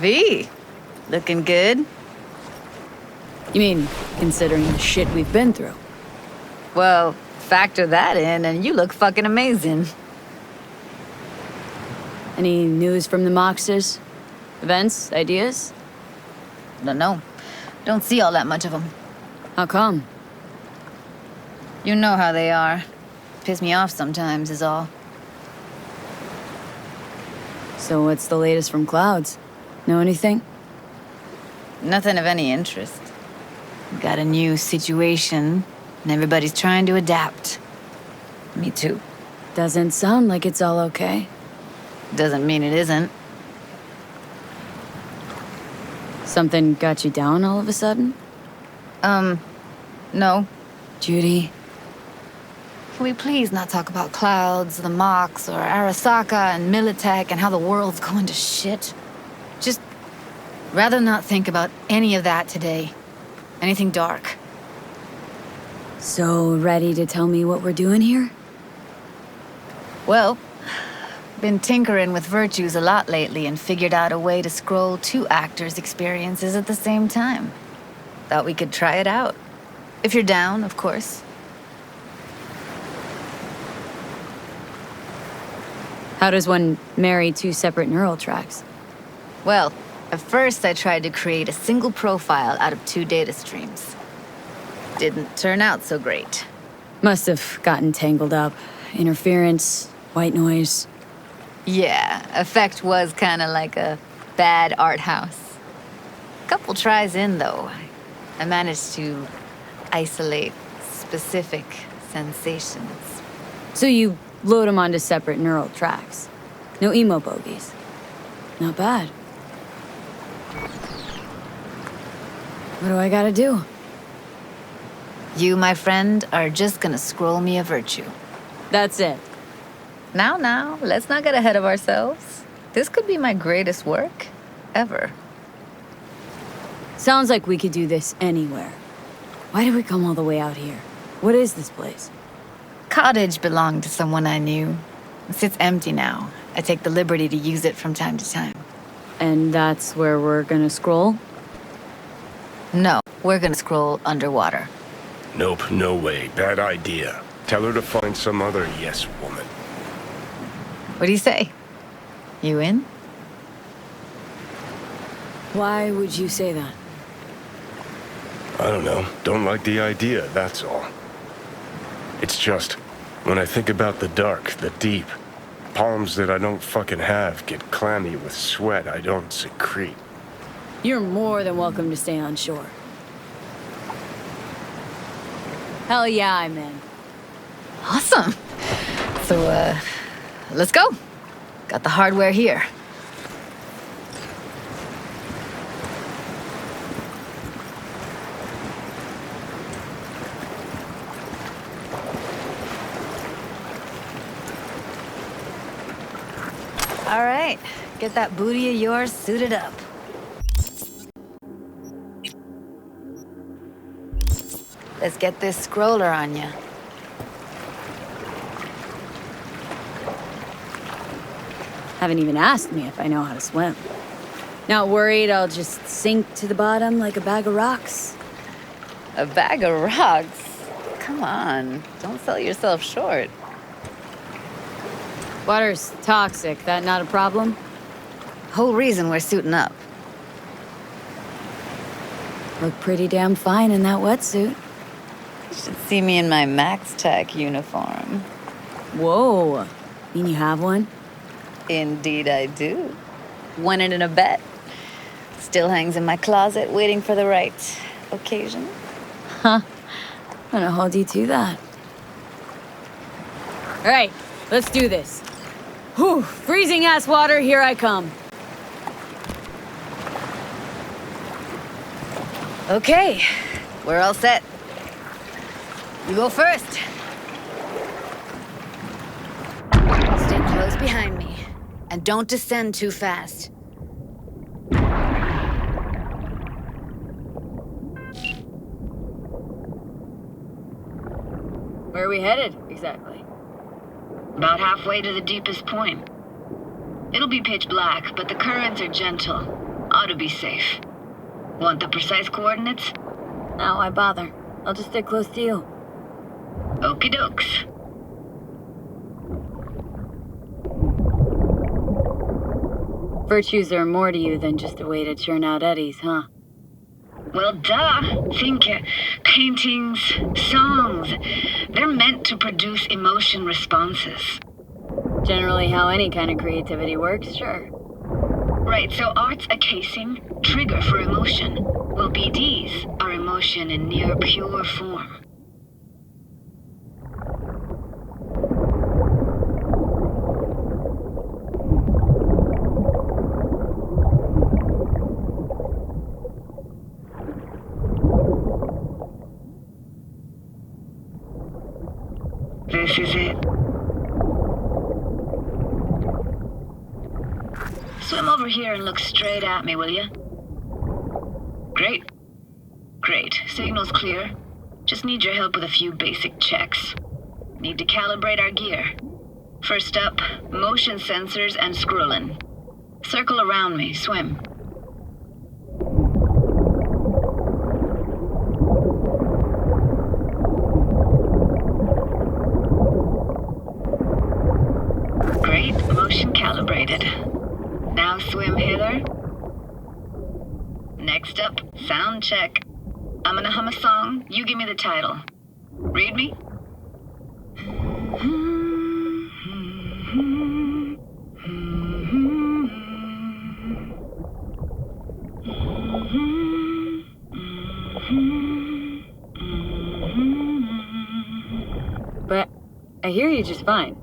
V, looking good. You mean, considering the shit we've been through? Well, factor that in and you look fucking amazing. Any news from the Moxes? Events? Ideas? Don't know. Don't see all that much of them. How come? You know how they are. Piss me off sometimes is all. So what's the latest from Clouds? Know anything? Nothing of any interest. Got a new situation, and everybody's trying to adapt. Me too. Doesn't sound like it's all okay. Doesn't mean it isn't. Something got you down all of a sudden? No. Judy? Can we please not talk about Clouds, the Mox, or Arasaka and Militech and how the world's going to shit? Just rather not think about any of that today. Anything dark. So, ready to tell me what we're doing here? Well, been tinkering with virtues a lot lately and figured out a way to scroll 2 actors' experiences at the same time. Thought we could try it out. If you're down, of course. How does one marry 2 separate neural tracks? Well, at first I tried to create a single profile out of 2 data streams. Didn't turn out so great. Must have gotten tangled up. Interference, white noise. Yeah, effect was kinda like a bad art house. Couple tries in, though, I managed to isolate specific sensations. So you load them onto separate neural tracks. No emo bogies. Not bad. What do I gotta do? You, my friend, are just gonna scroll me a virtue. That's it. Now, let's not get ahead of ourselves. This could be my greatest work ever. Sounds like we could do this anywhere. Why did we come all the way out here? What is this place? Cottage belonged to someone I knew. It sits empty now. I take the liberty to use it from time to time. And that's where we're gonna scroll? No, we're gonna scroll underwater. Nope, no way. Bad idea. Tell her to find some other yes woman. What do you say? You in? Why would you say that? I don't know. Don't like the idea, that's all. It's just, when I think about the dark, the deep, palms that I don't fucking have get clammy with sweat I don't secrete. You're more than welcome to stay on shore. Hell yeah, I'm in. Awesome. So, let's go. Got the hardware here. All right, get that booty of yours suited up. Let's get this scroller on ya. Haven't even asked me if I know how to swim. Not worried I'll just sink to the bottom like a bag of rocks? A bag of rocks? Come on, don't sell yourself short. Water's toxic, that not a problem? Whole reason we're suiting up. Look pretty damn fine in that wetsuit. You should see me in my Max Tech uniform. Whoa, mean you have one? Indeed I do. Won it in a bet. Still hangs in my closet waiting for the right occasion. Huh, I'm gonna hold you to that. All right, let's do this. Whew, freezing ass water, here I come. Okay, we're all set. You go first. Stay close behind me, and don't descend too fast. Where are we headed, exactly? About halfway to the deepest point. It'll be pitch black, but the currents are gentle. ought to be safe. Want the precise coordinates? Now why bother? I'll just stay close to you. Okie dokes. Virtues are more to you than just a way to churn out eddies, huh? Well, duh. Think paintings, songs. They're meant to produce emotion responses. Generally how any kind of creativity works, sure. Right, so art's a casing, trigger for emotion. Well, BDs are emotion in near pure form. This is it. Swim over here and look straight at me, will you? Great. Great. Signal's clear. Just need your help with a few basic checks. Need to calibrate our gear. First up, motion sensors and scrolling. Circle around me. Swim. Great. Motion calibrated. Now swim hither. Next up, sound check. I'm gonna hum a song. You give me the title. Read me? But I hear you just fine.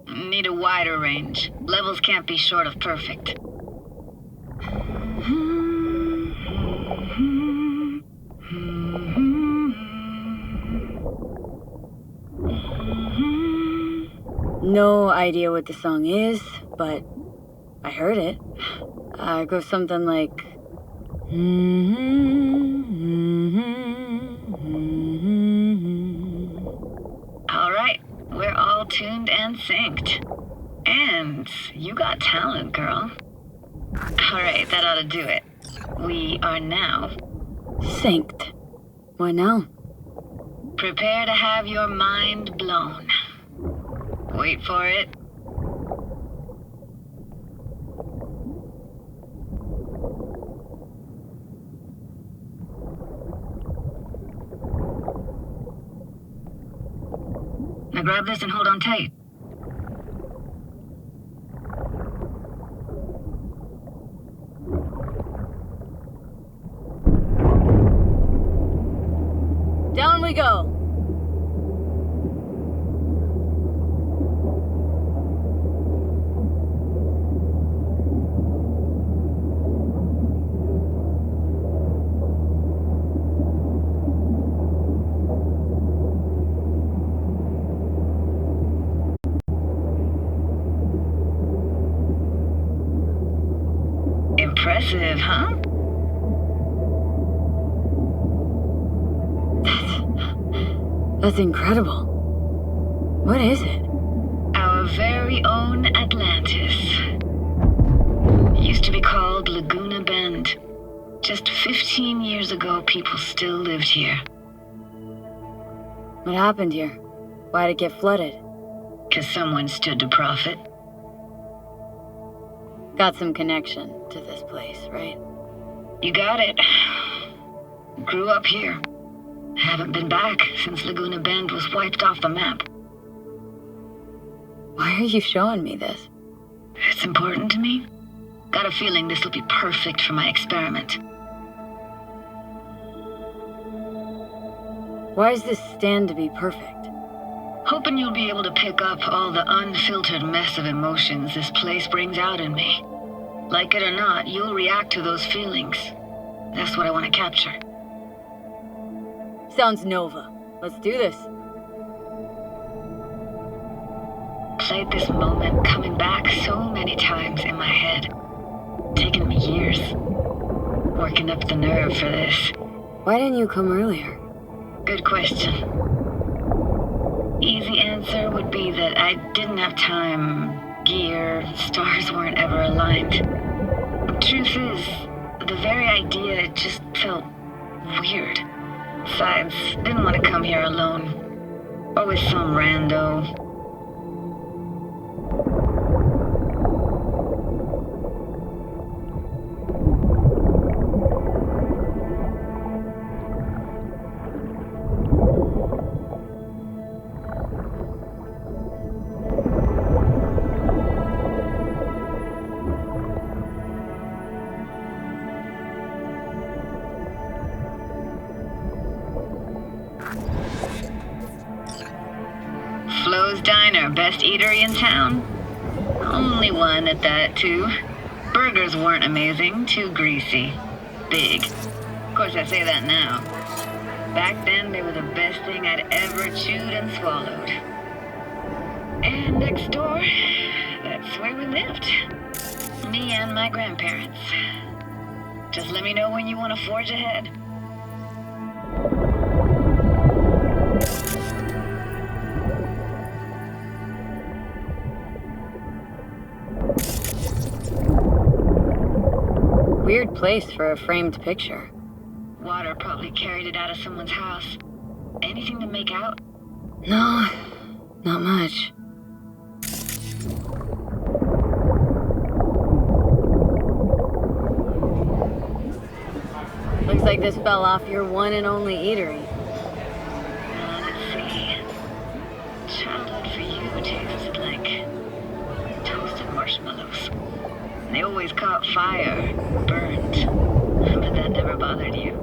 Need a wider range. Levels can't be short of perfect. No idea what the song is, but I heard it. It goes something like... All right, we're all tuned and synced. And you got talent, girl. All right, that ought to do it. We are now... Synced. What now? Prepare to have your mind blown. Wait for it. Now grab this and hold on tight. Down we go. Impressive, huh? That's incredible. What is it? Our very own Atlantis. Used to be called Laguna Bend. Just 15 years ago, people still lived here. What happened here? Why'd it get flooded? 'Cause someone stood to profit. Got some connection to this place, right? You got it. Grew up here. Haven't been back since Laguna Bend was wiped off the map. Why are you showing me this? It's important to me. Got a feeling this will be perfect for my experiment. Why does this stand to be perfect? Hoping you'll be able to pick up all the unfiltered mess of emotions this place brings out in me. Like it or not, you'll react to those feelings. That's what I want to capture. Sounds Nova. Let's do this. Played this moment coming back so many times in my head. Taken me years. Working up the nerve for this. Why didn't you come earlier? Good question. Easy answer would be that I didn't have time. Gear, stars weren't ever aligned. Truth is, The very idea just felt weird. Besides, didn't want to come here alone. Or with some rando. Flo's Diner, best eatery in town. Only one at that, too. Burgers weren't amazing, too greasy. Big. Of course, I say that now. Back then, they were the best thing I'd ever chewed and swallowed. And next door, that's where we lived. Me and my grandparents. Just let me know when you want to forge ahead. Weird place for a framed picture. Water probably carried it out of someone's house. Anything to make out? No, not much. Looks like this fell off your one and only eatery. Let's see. Childhood for you tasted like toasted marshmallows. They always caught fire, burned, but that never bothered you.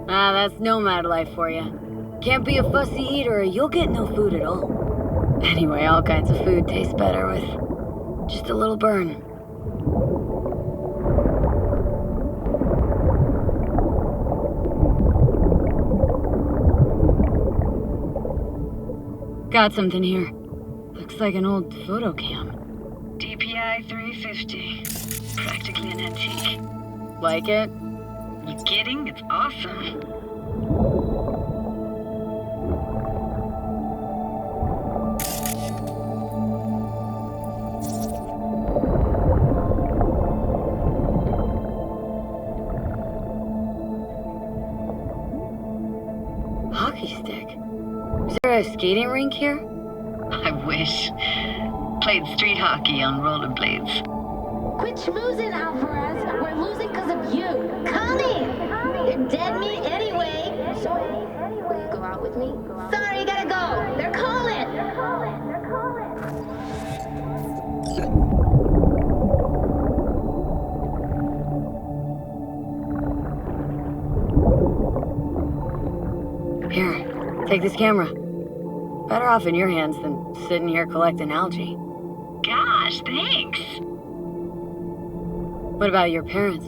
Ah, that's nomad life for you. Can't be a fussy eater or you'll get no food at all. Anyway, all kinds of food taste better with just a little burn. Got something here. Looks like an old photo cam. DPI 350. Practically an antique. Like it? You kidding? It's awesome. Hockey stick. Is there a skating rink here? I wish. Played street hockey on rollerblades. Quit schmoozing, Alvarez. We're losing because of you. Connie! You're dead meat anyway. So, will you go out with me? Sorry, you gotta go. They're calling. Here, take this camera. Better off in your hands than sitting here collecting algae. Gosh, thanks. What about your parents?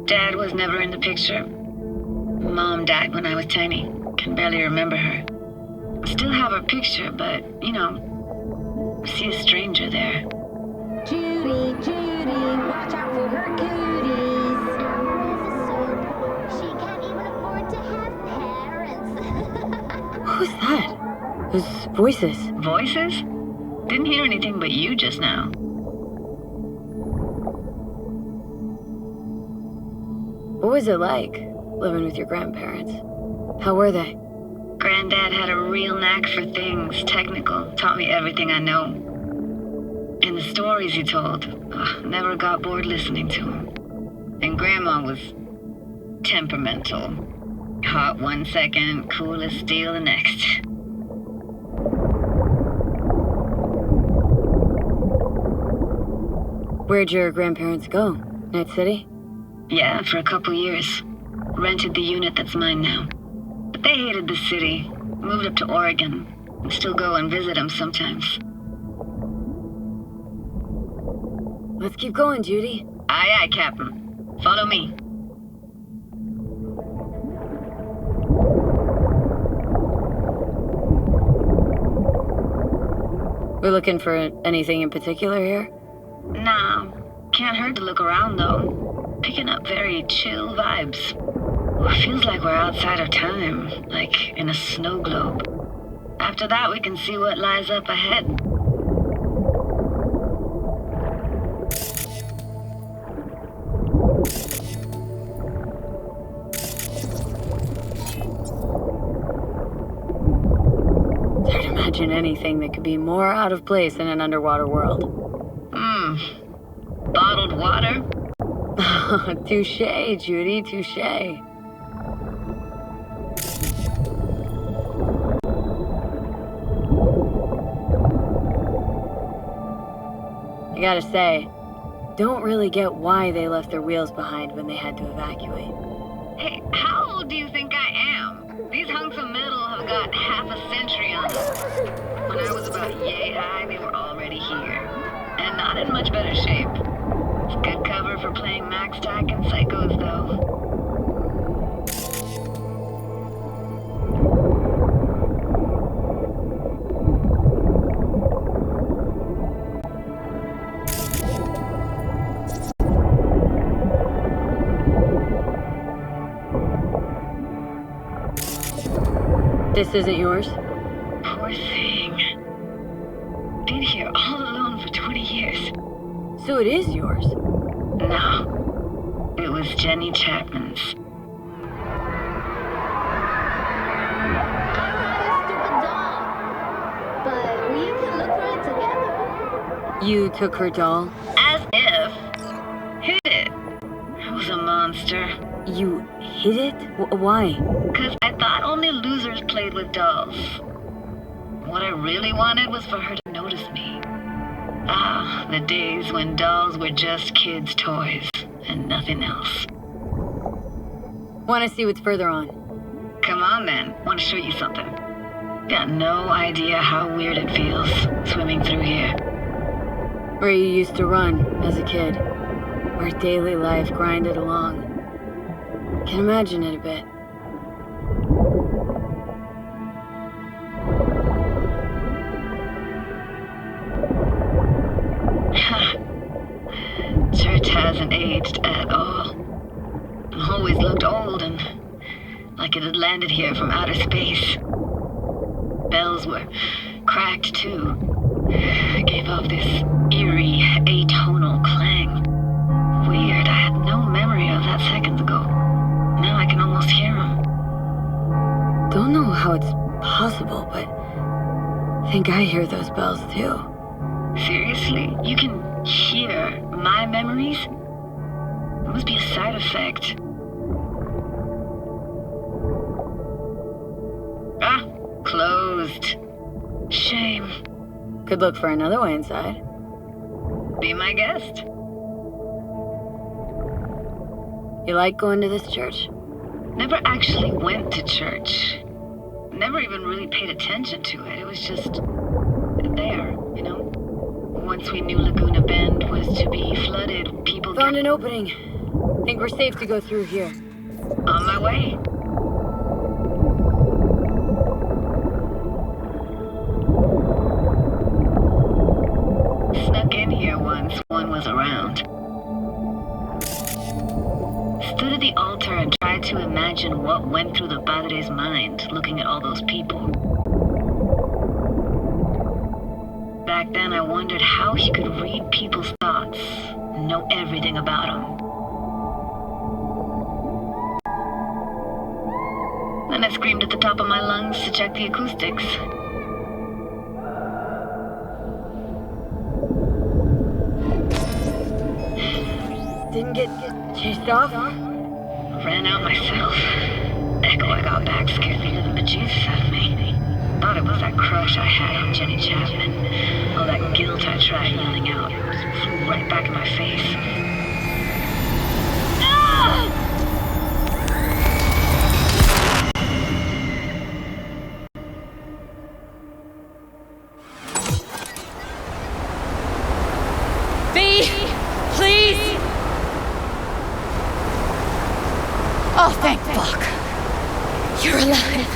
Dad was never in the picture. Mom died when I was tiny. Can barely remember her. Still have her picture, but, you know, see a stranger there. Judy, watch out for her cooties. Alvarez is so poor, she can't even afford to have parents. Who's that? Those voices. Voices? Didn't hear anything but you just now. What was it like, living with your grandparents? How were they? Granddad had a real knack for things technical, taught me everything I know. And the stories he told, never got bored listening to him. And Grandma was temperamental. Hot one second, cool as steel the next. Where'd your grandparents go? Night City? Yeah, for a couple years. Rented the unit that's mine now. But they hated the city. Moved up to Oregon. And still go and visit them sometimes. Let's keep going, Judy. Aye, aye, Captain. Follow me. We're looking for anything in particular here? Nah, can't hurt to look around though. Picking up very chill vibes. Feels like we're outside of time, like in a snow globe. After that, we can see what lies up ahead. anything that could be more out of place in an underwater world. Bottled water? Touché, Judy, touché. I gotta say, don't really get why they left their wheels behind when they had to evacuate. Hey, how old do you think I am? These hunks of metal have got half a century on them. When I was about yay high, they were already here. And not in much better shape. It's good cover for playing Max Tack and Psychos, though. This isn't yours? Poor thing. Been here all alone for 20 years. So it is yours? No. It was Jenny Chapman's. I have a stupid doll, but we can look for it together. You took her doll? As if. Hid it. I was a monster. You hid it? Why? Because I thought only losers played with dolls. What I really wanted was for her to notice me. Ah, the days when dolls were just kids' toys and nothing else. Want to see what's further on? Come on then, want to show you something. Got no idea how weird it feels swimming through here. Where you used to run as a kid. Where daily life grinded along. Can imagine it a bit. Church hasn't aged at all. Always looked old and like it had landed here from outer space. Bells were cracked too. Gave off this eerie, atonal clang. Weird, I had no memory of that seconds ago. Now I can almost hear them. Don't know how it's possible, but I think I hear those bells too. Seriously? You can hear my memories? It must be a side effect. Ah, closed. Shame. Could look for another way inside. Be my guest. You like going to this church? Never actually went to church. Never even really paid attention to it. It was just there, you know? Once we knew Laguna Bend was to be flooded, people Found an opening. Think we're safe to go through here. On my way. Snuck in here once one was around. Stood at the altar and tried to imagine what went through the padre's mind looking at all those people. Back then I wondered how he could read people's thoughts, know everything about them. Then I screamed at the top of my lungs to check the acoustics. Didn't get chased off? Ran out myself. Echo I got back scared me to the bejesus out of me. Thought it was that crush I had on Jenny Chapman. All that guilt I tried yelling out just flew right back in my face. No! V! Please! Oh, thank fuck. You're alive.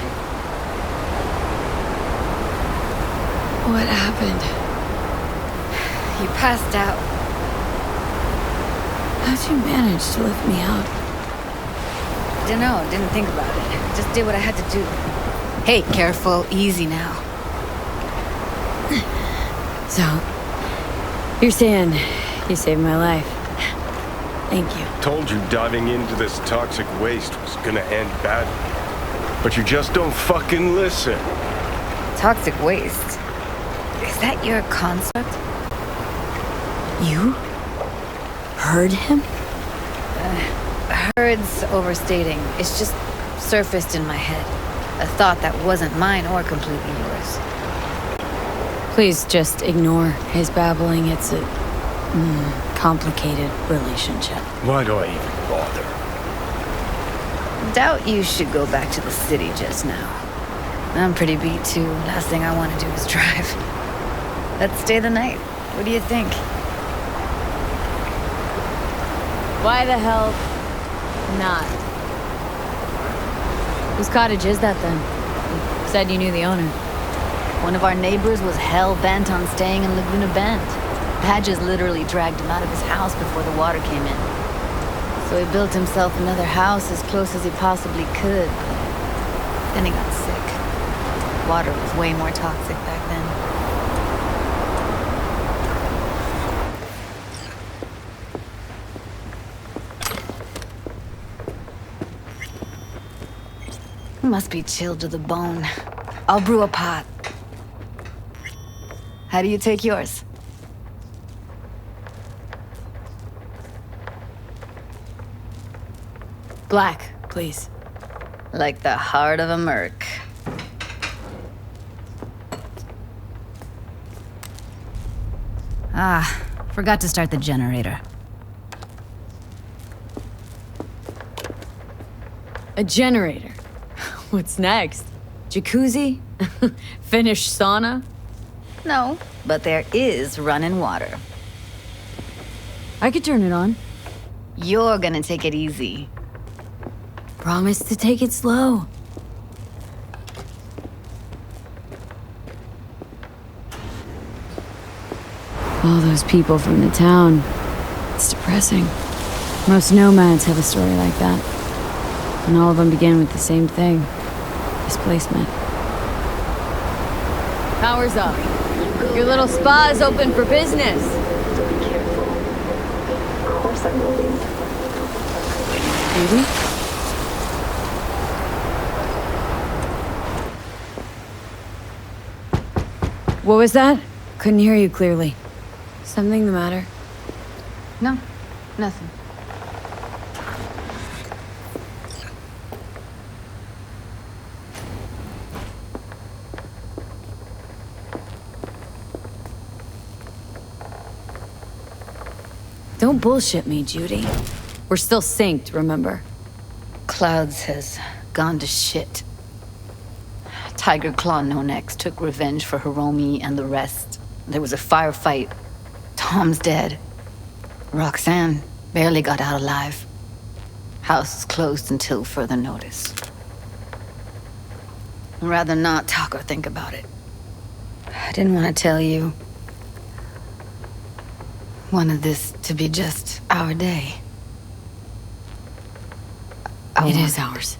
What happened? You passed out. How'd you manage to lift me out? Dunno, didn't think about it. Just did what I had to do. Hey, careful, easy now. So, you're saying you saved my life. Thank you. Told you diving into this toxic waste was gonna end badly. But you just don't fucking listen. Toxic waste. Is that your construct? You? Heard him? Heard's overstating. It's just surfaced in my head. A thought that wasn't mine or completely yours. Please just ignore his babbling. It's a complicated relationship. Why do I even bother? Doubt you should go back to the city just now. I'm pretty beat too. Last thing I want to do is drive. Let's stay the night. What do you think? Why the hell not? Whose cottage is that then? You said you knew the owner. One of our neighbors was hell-bent on staying in Laguna Bend. Badges literally dragged him out of his house before the water came in. So he built himself another house as close as he possibly could. Then he got sick. Water was way more toxic back then. Must be chilled to the bone. I'll brew a pot. How do you take yours? Black, please. Like the heart of a merc. Ah, forgot to start the generator. A generator. What's next? Jacuzzi? Finnish sauna? No, but there is running water. I could turn it on. You're gonna take it easy. Promise to take it slow. All those people from the town. It's depressing. Most nomads have a story like that. And all of them begin with the same thing. Displacement. Power's up. Your little spa is open for business. Be careful. Of course I will be. Maybe? What was that? Couldn't hear you clearly. Something the matter? No, nothing. Don't bullshit me, Judy. We're still synced, remember? Clouds has gone to shit. Tiger Claw No Next took revenge for Hiromi and the rest. There was a firefight. Tom's dead. Roxanne barely got out alive. House is closed until further notice. I'd rather not talk or think about it. I didn't want to tell you. Wanted this to be just our day. It is ours.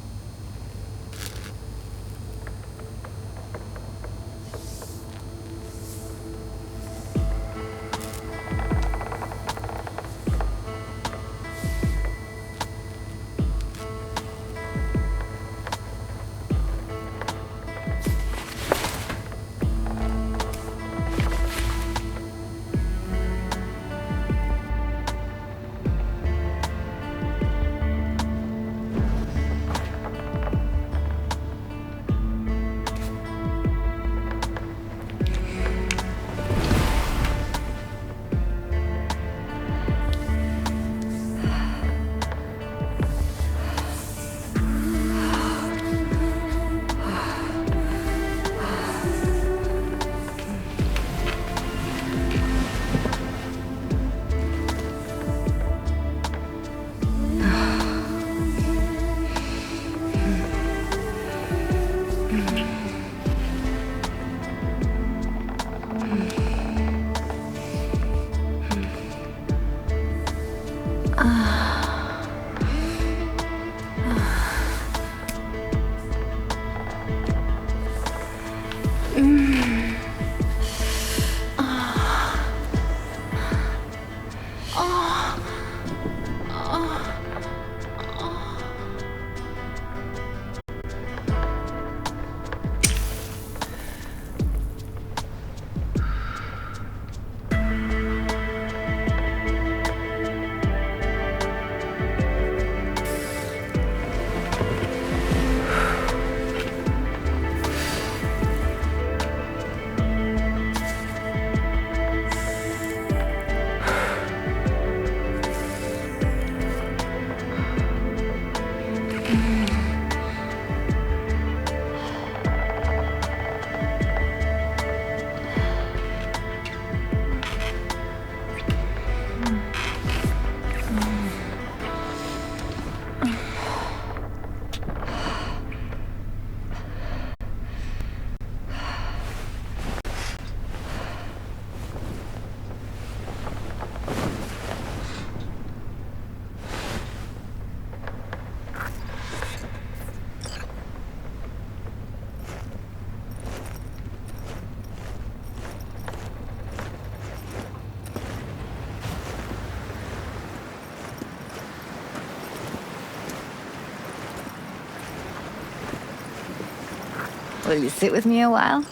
Will you sit with me a while?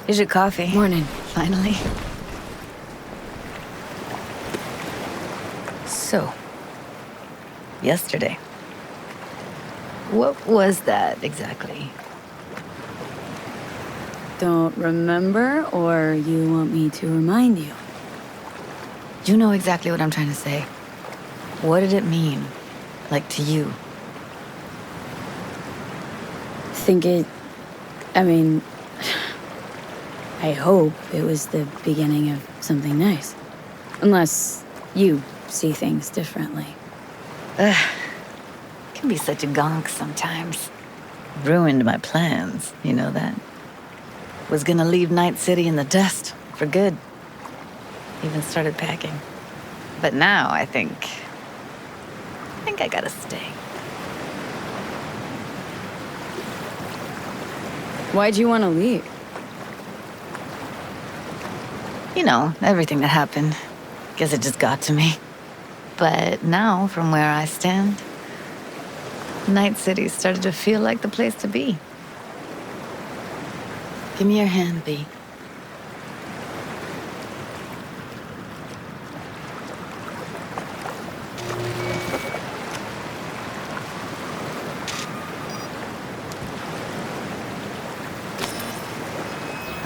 Here's your coffee. Morning. Finally. So, yesterday. What was that exactly? Don't remember, or you want me to remind you? You know exactly what I'm trying to say. What did it mean? Like, to you? I hope it was the beginning of something nice. Unless you see things differently. Can be such a gonk sometimes. Ruined my plans, you know that? Was gonna leave Night City in the dust, for good. Even started packing. But now I think I gotta stay. Why'd you want to leave? You know, everything that happened. Guess it just got to me. But now, from where I stand, Night City started to feel like the place to be. Give me your hand, B.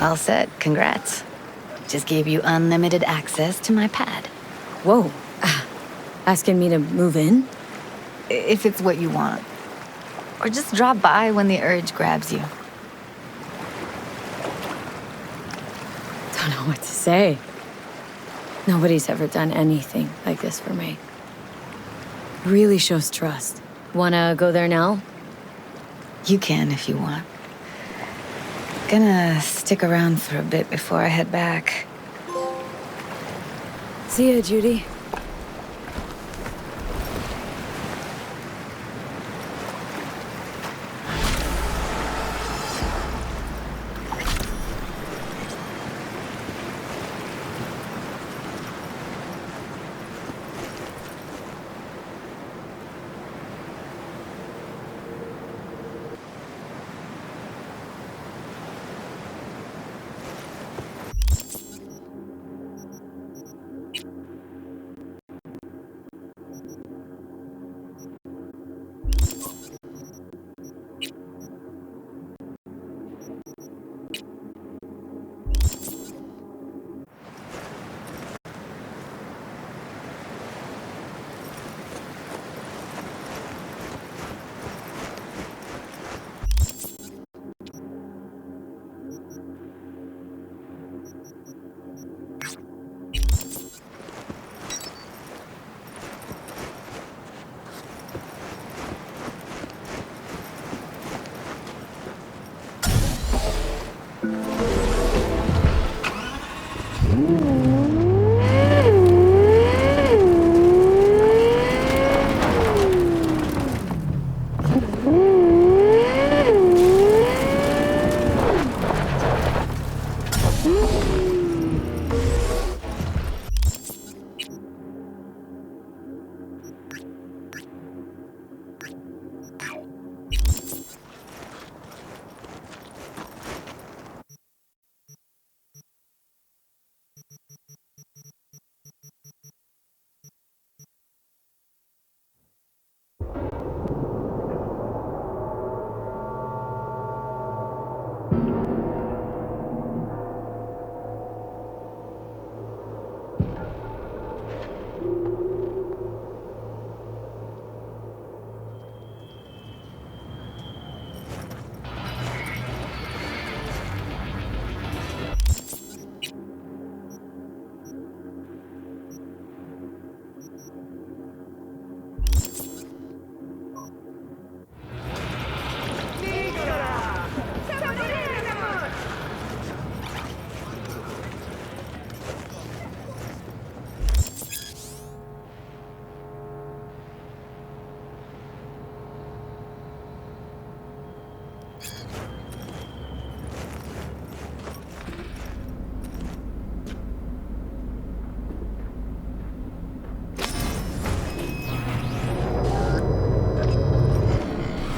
All set. Congrats. Just gave you unlimited access to my pad. Whoa. Asking me to move in? If it's what you want. Or just drop by when the urge grabs you. Don't know what to say. Nobody's ever done anything like this for me. Really shows trust. Wanna go there now? You can if you want. Gonna stick around for a bit before I head back. See ya, Judy.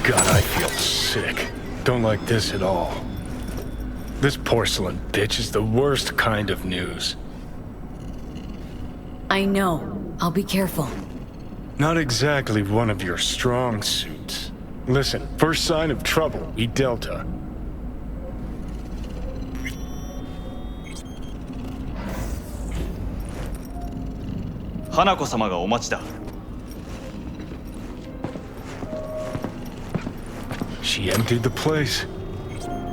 God, I feel sick. Don't like this at all. This porcelain bitch is the worst kind of news. I know. I'll be careful. Not exactly one of your strong suits. Listen, first sign of trouble, eat Delta. Hanako-samaがお待ちだ。 She emptied the place.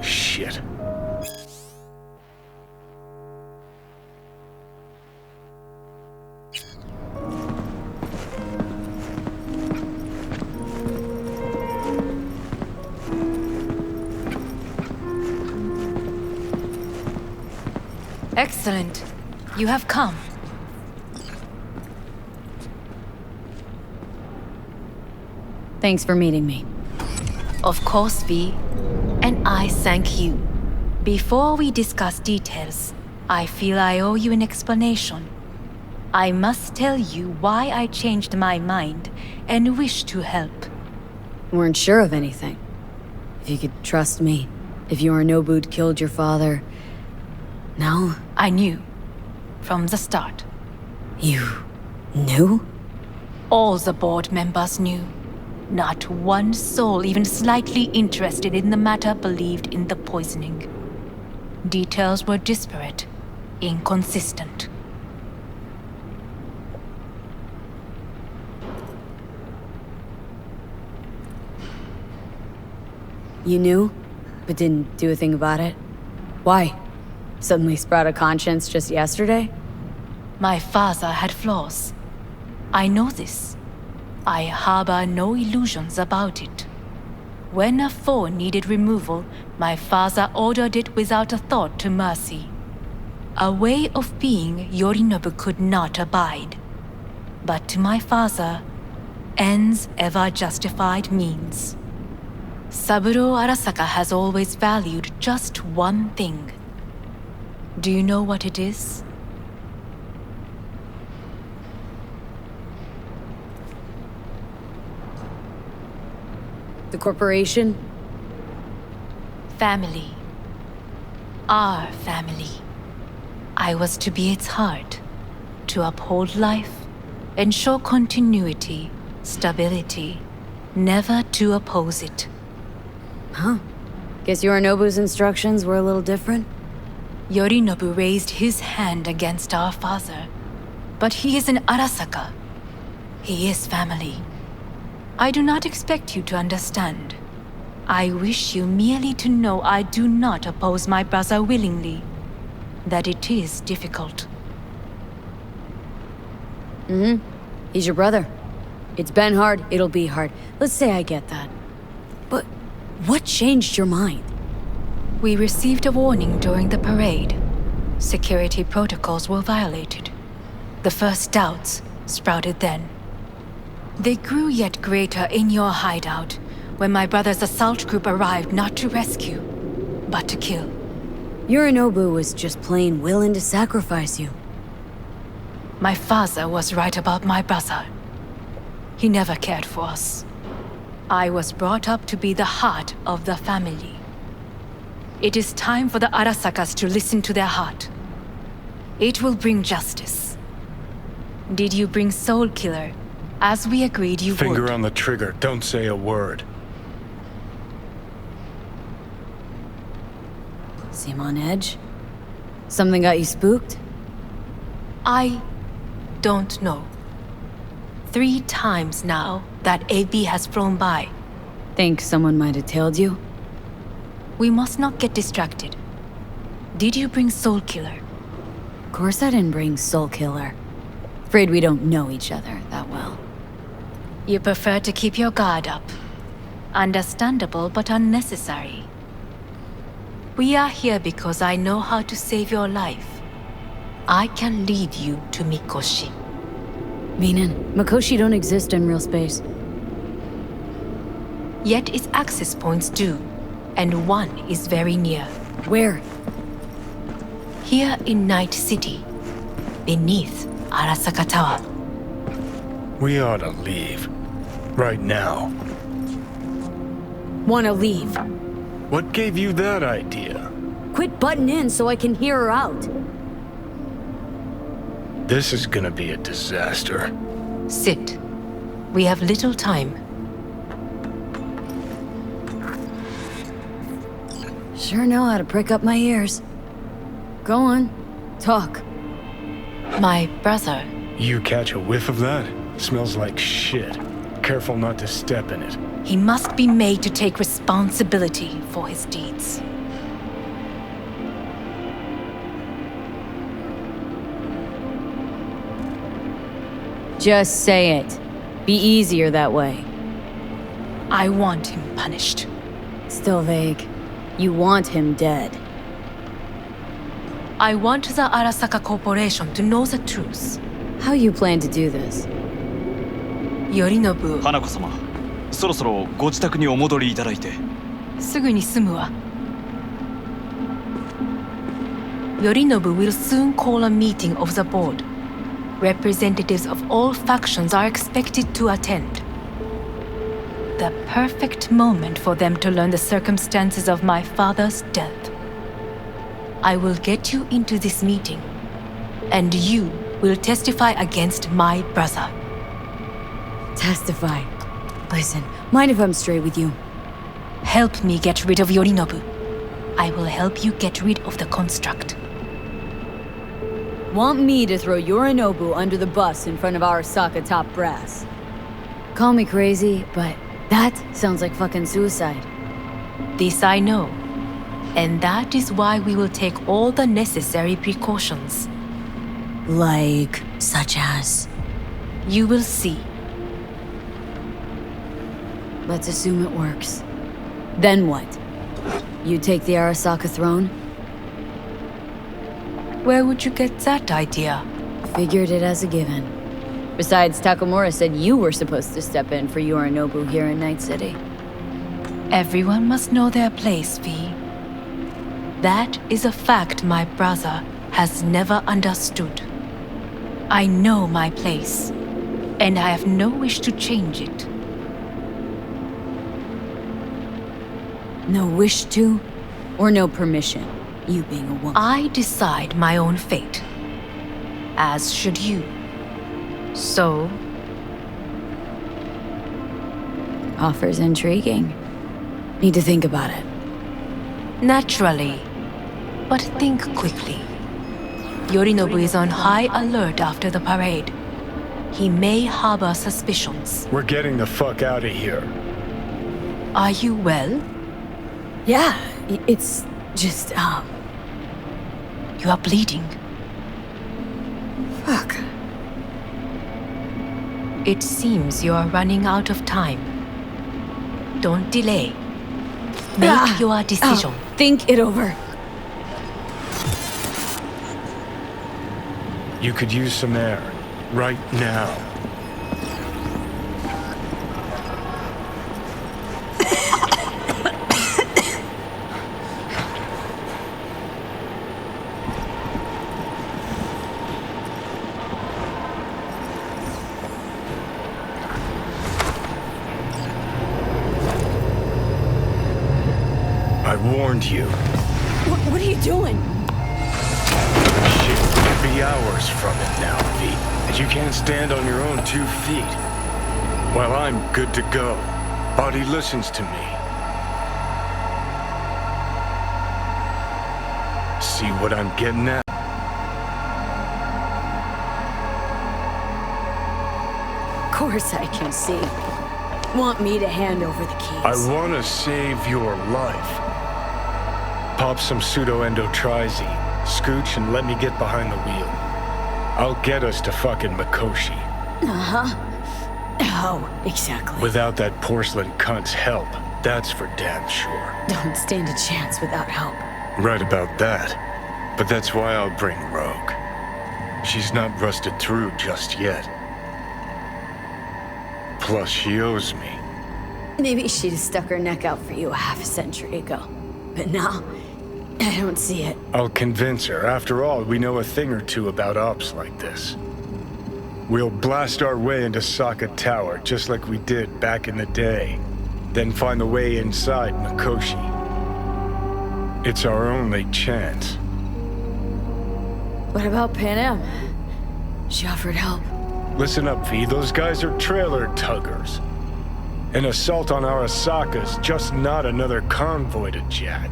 Shit. Excellent. You have come. Thanks for meeting me. Of course, V. And I thank you. Before we discuss details, I feel I owe you an explanation. I must tell you why I changed my mind and wish to help. Weren't sure of anything. If you could trust me. If Yorinobu'd killed your father. No? I knew. From the start. You knew? All the board members knew. Not one soul even slightly interested in the matter believed in the poisoning. Details were disparate, inconsistent. You knew, but didn't do a thing about it? Why? Suddenly sprout a conscience just yesterday? My father had flaws. I know this. I harbor no illusions about it. When a foe needed removal, my father ordered it without a thought to mercy. A way of being Yorinobu could not abide. But to my father, ends ever justified means. Saburo Arasaka has always valued just one thing. Do you know what it is? The corporation? Family. Our family. I was to be its heart, to uphold life, ensure continuity, stability, never to oppose it. Huh. Guess Yorinobu's instructions were a little different? Yorinobu raised his hand against our father, but he is an Arasaka. He is family. I do not expect you to understand. I wish you merely to know I do not oppose my brother willingly. That it is difficult. He's your brother. It's been hard, it'll be hard. Let's say I get that. But what changed your mind? We received a warning during the parade. Security protocols were violated. The first doubts sprouted then. They grew yet greater in your hideout when my brother's assault group arrived not to rescue, but to kill. Yorinobu was just plain willing to sacrifice you. My father was right about my brother. He never cared for us. I was brought up to be the heart of the family. It is time for the Arasakas to listen to their heart. It will bring justice. Did you bring Soul Killer, as we agreed you would? Finger on the trigger, don't say a word. Seem on edge? Something got you spooked? I don't know. 3 times now that AB has flown by. Think someone might have tailed you? We must not get distracted. Did you bring Soul Killer? Of course I didn't bring Soul Killer. Afraid we don't know each other that well. You prefer to keep your guard up. Understandable but unnecessary. We are here because I know how to save your life. I can lead you to Mikoshi. Meaning, Mikoshi don't exist in real space. Yet its access points do, and one is very near. Where? Here in Night City, beneath Arasaka Tower. We ought to leave. Right now. Wanna leave? What gave you that idea? Quit butting in so I can hear her out. This is gonna be a disaster. Sit. We have little time. Sure know how to prick up my ears. Go on, talk. My brother. You catch a whiff of that? Smells like shit. Careful not to step in it. He must be made to take responsibility for his deeds. Just say it. Be easier that way. I want him punished. Still vague. You want him dead. I want the Arasaka Corporation to know the truth. How you plan to do this? Yorinobu, 花子様、そろそろご自宅にお戻りいただいて。すぐに済むわ。Yorinobu will soon call a meeting of the board. Representatives of all factions are expected to attend. The perfect moment for them to learn the circumstances of my father's death. I will get you into this meeting, and you will testify against my brother. Testify. Listen, mind if I'm straight with you? Help me get rid of Yorinobu. I will help you get rid of the construct. Want me to throw Yorinobu under the bus in front of Arasaka top brass? Call me crazy, but that sounds like fucking suicide. This I know. And that is why we will take all the necessary precautions. Like, such as? You will see. Let's assume it works. Then what? You take the Arasaka throne? Where would you get that idea? Figured it as a given. Besides, Takamura said you were supposed to step in for Yorinobu here in Night City. Everyone must know their place, V. That is a fact my brother has never understood. I know my place, and I have no wish to change it. No wish to, or no permission, you being a woman? I decide my own fate, as should you. So, Offer's intriguing. Need to think about it. naturally, but think quickly. Yorinobu is on high alert after the parade. He may harbor suspicions. We're getting the fuck out of here. Are you well? Yeah, it's just, You are bleeding. fuck. It seems you are running out of time. Don't delay. Make your decision. Think it over. You could use some air. Right now. I warned you. What are you doing? Shit, you'll be hours from it now, V. And you can't stand on your own 2 feet. Well, I'm good to go. Body listens to me. See what I'm getting at? Of course I can see. Want me to hand over the keys? I want to save your life. Pop some pseudo-endotrizine, scooch, and let me get behind the wheel. I'll get us to fucking Mikoshi. Uh-huh. Oh, exactly. Without that porcelain cunt's help, that's for damn sure. Don't stand a chance without help. Right about that. But that's why I'll bring Rogue. She's not rusted through just yet. Plus, she owes me. Maybe she'd have stuck her neck out for you a half a century ago. But now, I don't see it. I'll convince her. After all, we know a thing or two about ops like this. We'll blast our way into Saka Tower, just like we did back in the day. Then find the way inside Mikoshi. It's our only chance. What about Pan Am? She offered help. Listen up, V. Those guys are trailer tuggers. An assault on Arasaka's just not another convoy to jack.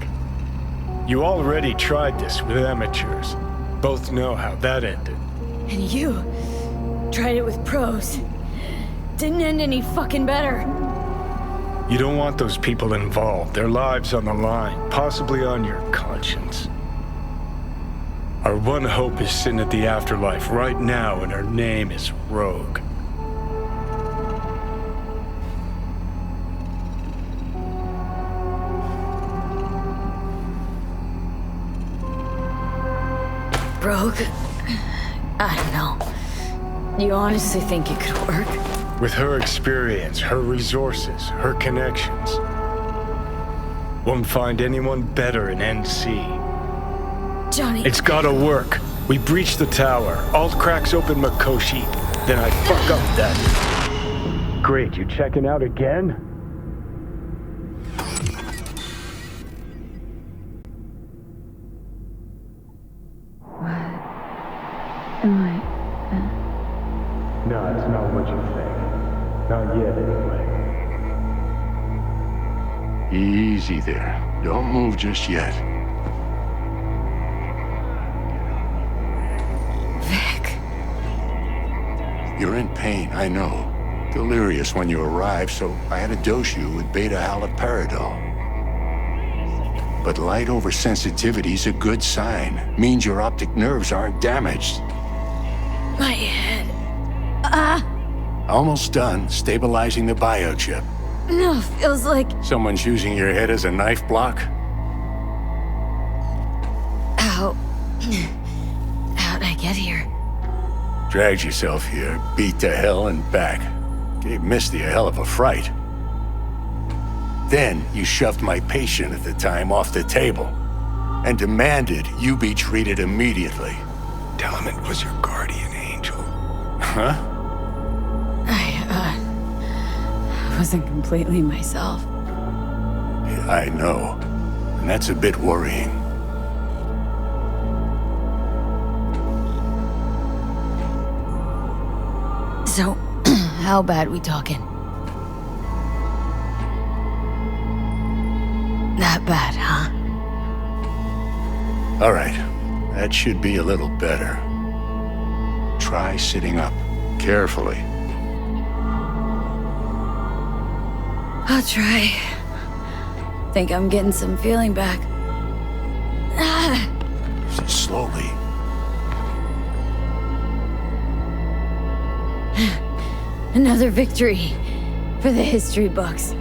You already tried this with amateurs. Both know how that ended. And you tried it with pros. Didn't end any fucking better. You don't want those people involved, their lives on the line, possibly on your conscience. Our one hope is sitting at the afterlife right now, and her name is Rogue. Rogue? I don't know. You honestly think it could work? With her experience, her resources, her connections. Won't find anyone better in NC. Johnny... It's gotta work. We breach the tower. Alt cracks open Makoshi. Then I fuck up that. Great, you checking out again? Am I... No, it's not what you think. Not yet, anyway. Easy there. Don't move just yet. Vic. You're in pain, I know. Delirious when you arrived, so I had to dose you with beta-haloperidol. But light oversensitivity's a good sign. Means your optic nerves aren't damaged. My head. Almost done stabilizing the biochip. No, feels like... Someone's using your head as a knife block? How... How'd I get here? Dragged yourself here, beat to hell and back. Gave Misty a hell of a fright. Then you shoved my patient at the time off the table and demanded you be treated immediately. Tell him it was your guardian angel. Huh? I wasn't completely myself. Yeah, I know. And that's a bit worrying. So, how bad we talking? That bad, huh? All right. That should be a little better. Try sitting up. Carefully. I'll try. Think I'm getting some feeling back. Slowly. Another victory for the history books.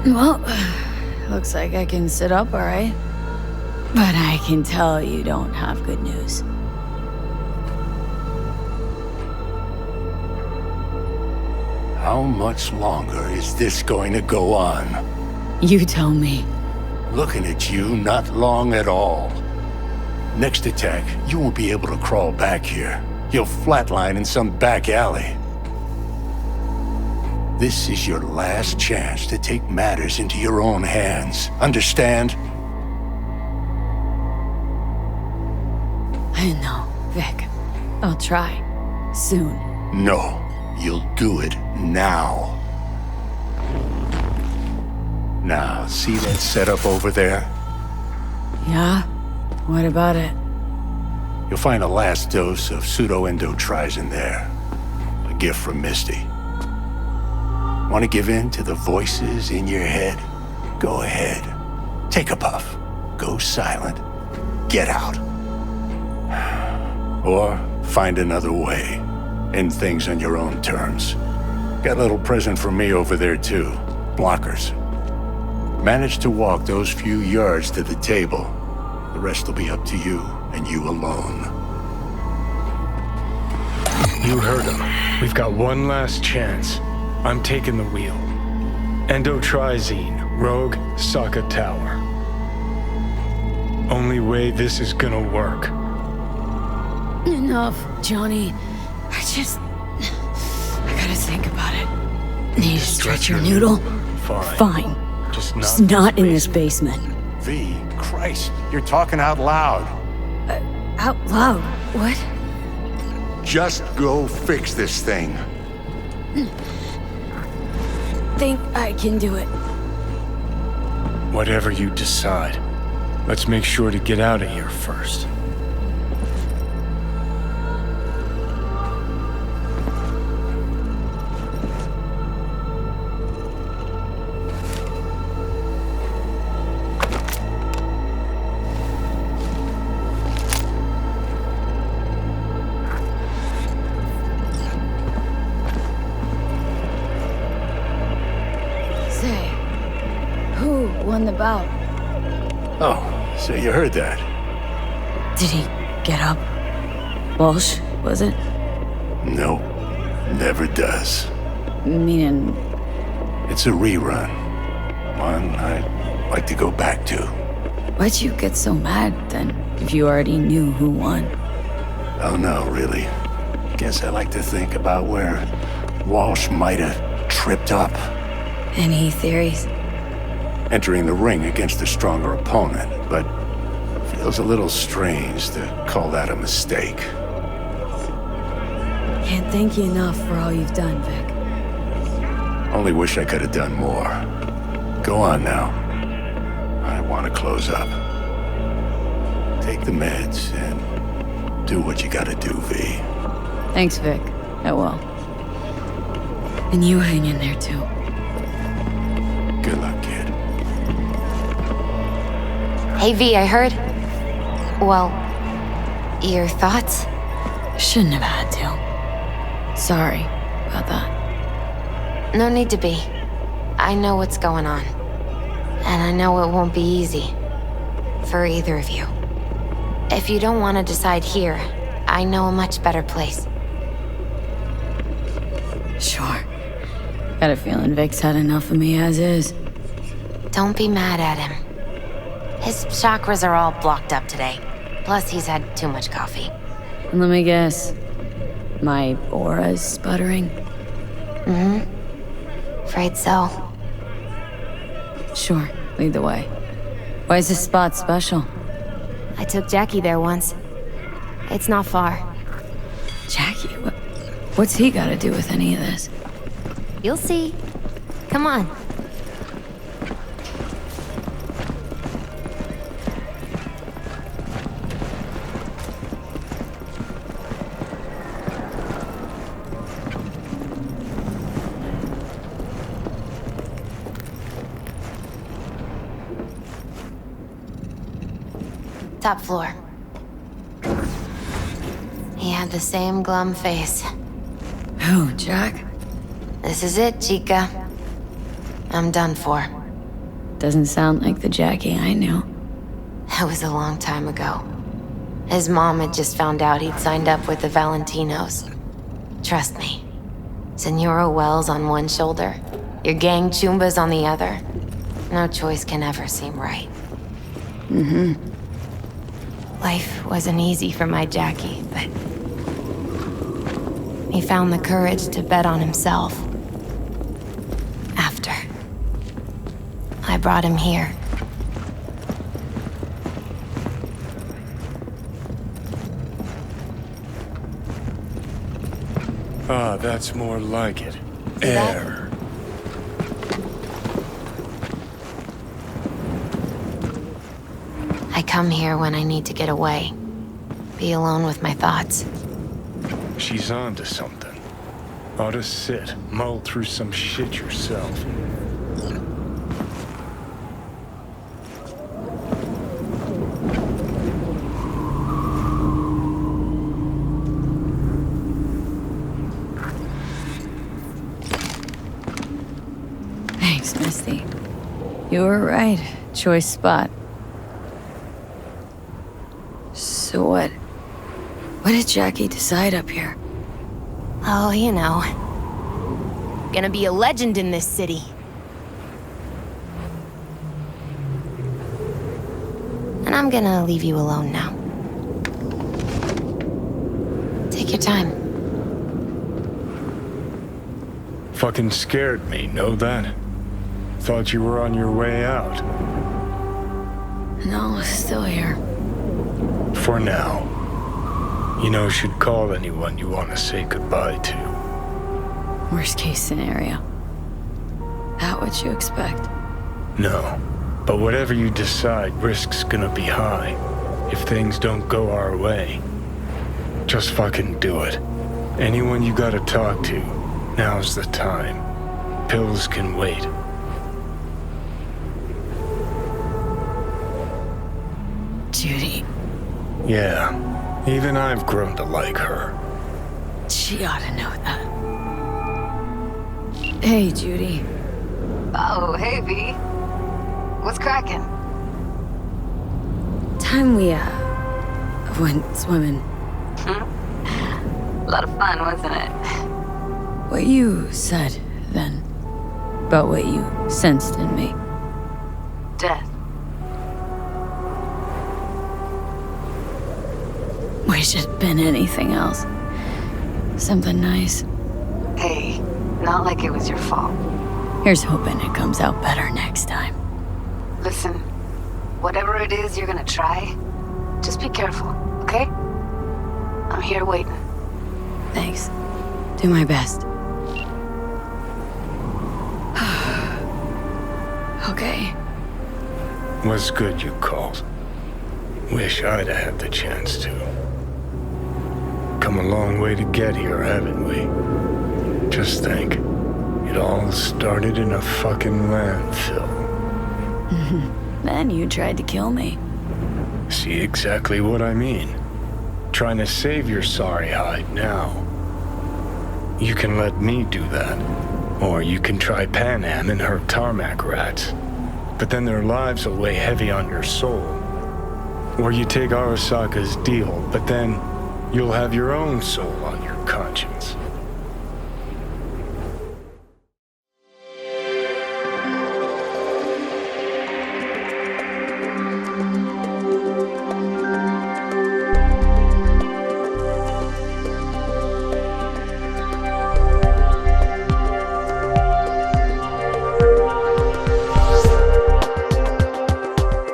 Well, looks like I can sit up all right. But I can tell you don't have good news. How much longer is this going to go on? You tell me. Looking at you, not long at all. Next attack, you won't be able to crawl back here. You'll flatline in some back alley. This is your last chance to take matters into your own hands. Understand? I know, Vic. I'll try. Soon. No, you'll do it now. Now, see that setup over there? Yeah? What about it? You'll find a last dose of pseudo-endotrizin there. A gift from Misty. Want to give in to the voices in your head? Go ahead. Take a puff. Go silent. Get out. Or find another way. End things on your own terms. Got a little present from me over there too. Blockers. Manage to walk those few yards to the table. The rest will be up to you, and you alone. You heard him. We've got one last chance. I'm taking the wheel. Endotrizine, Rogue, Sokka Tower. Only way this is gonna work. Enough, Johnny. I gotta think about it. Need to stretch your noodle? Fine. Just not in this basement. V, Christ, you're talking out loud. Out loud? What? Just go fix this thing. Think I can do it. Whatever you decide, let's make sure to get out of here first. Won the bout. Oh, so you heard that. Did he get up? Walsh, was it? No, never does. Meaning... It's a rerun. One I'd like to go back to. Why'd you get so mad, then, if you already knew who won? Oh no, really. Guess I like to think about where Walsh might have tripped up. Any theories? Entering the ring against a stronger opponent, but feels a little strange to call that a mistake. Can't thank you enough for all you've done, Vic. Only wish I could have done more. Go on now. I want to close up. Take the meds and do what you gotta do, V. Thanks, Vic. I will. And you hang in there, too. Good luck, kid. Hey, V, I heard... Well, your thoughts? Shouldn't have had to. Sorry about that. No need to be. I know what's going on. And I know it won't be easy. For either of you. If you don't want to decide here, I know a much better place. Sure. Got a feeling Vic's had enough of me as is. Don't be mad at him. His chakras are all blocked up today. Plus, he's had too much coffee. And let me guess. My aura's sputtering? Mm-hmm. Afraid so. Sure. Lead the way. Why is this spot special? I took Jackie there once. It's not far. Jackie? What's he got to do with any of this? You'll see. Come on. Top floor. He had the same glum face. Who, Jack? This is it, Chica. I'm done for. Doesn't sound like the Jackie I knew. That was a long time ago. His mom had just found out he'd signed up with the Valentinos. Trust me. Senora Wells on one shoulder, your gang Chumbas on the other. No choice can ever seem right. Mm-hmm. Life wasn't easy for my Jackie, but he found the courage to bet on himself. After I brought him here. Ah, that's more like it. See that? Air. I come here when I need to get away. Be alone with my thoughts. She's on to something. Ought to sit, mull through some shit yourself. Thanks, Misty. You were right. Choice spot. So what? What did Jackie decide up here? Oh, you know. Gonna be a legend in this city. And I'm gonna leave you alone now. Take your time. Fucking scared me, know that? Thought you were on your way out. No, still here. For now. You know, should call anyone you want to say goodbye to. Worst case scenario. That what you expect? No. But whatever you decide, risk's gonna be high. If things don't go our way. Just fucking do it. Anyone you gotta talk to, now's the time. Pills can wait. Judy. Yeah. Even I've grown to like her. She ought to know that. Hey, Judy. Oh, hey, V. What's cracking? Time we, went swimming. A lot of fun, wasn't it? What you said, then, about what you sensed in me. Death. Wish it'd been anything else. Something nice. Hey, not like it was your fault. Here's hoping it comes out better next time. Listen, whatever it is you're gonna try, just be careful, okay? I'm here waiting. Thanks. Do my best. Okay. Was good you called. Wish I'd have had the chance to. Come a long way to get here, haven't we? Just think, it all started in a fucking landfill. Then you tried to kill me. See exactly what I mean. Trying to save your sorry hide now. You can let me do that. Or you can try Panam and her tarmac rats. But then their lives will weigh heavy on your soul. Or you take Arasaka's deal, but then you'll have your own soul on your conscience.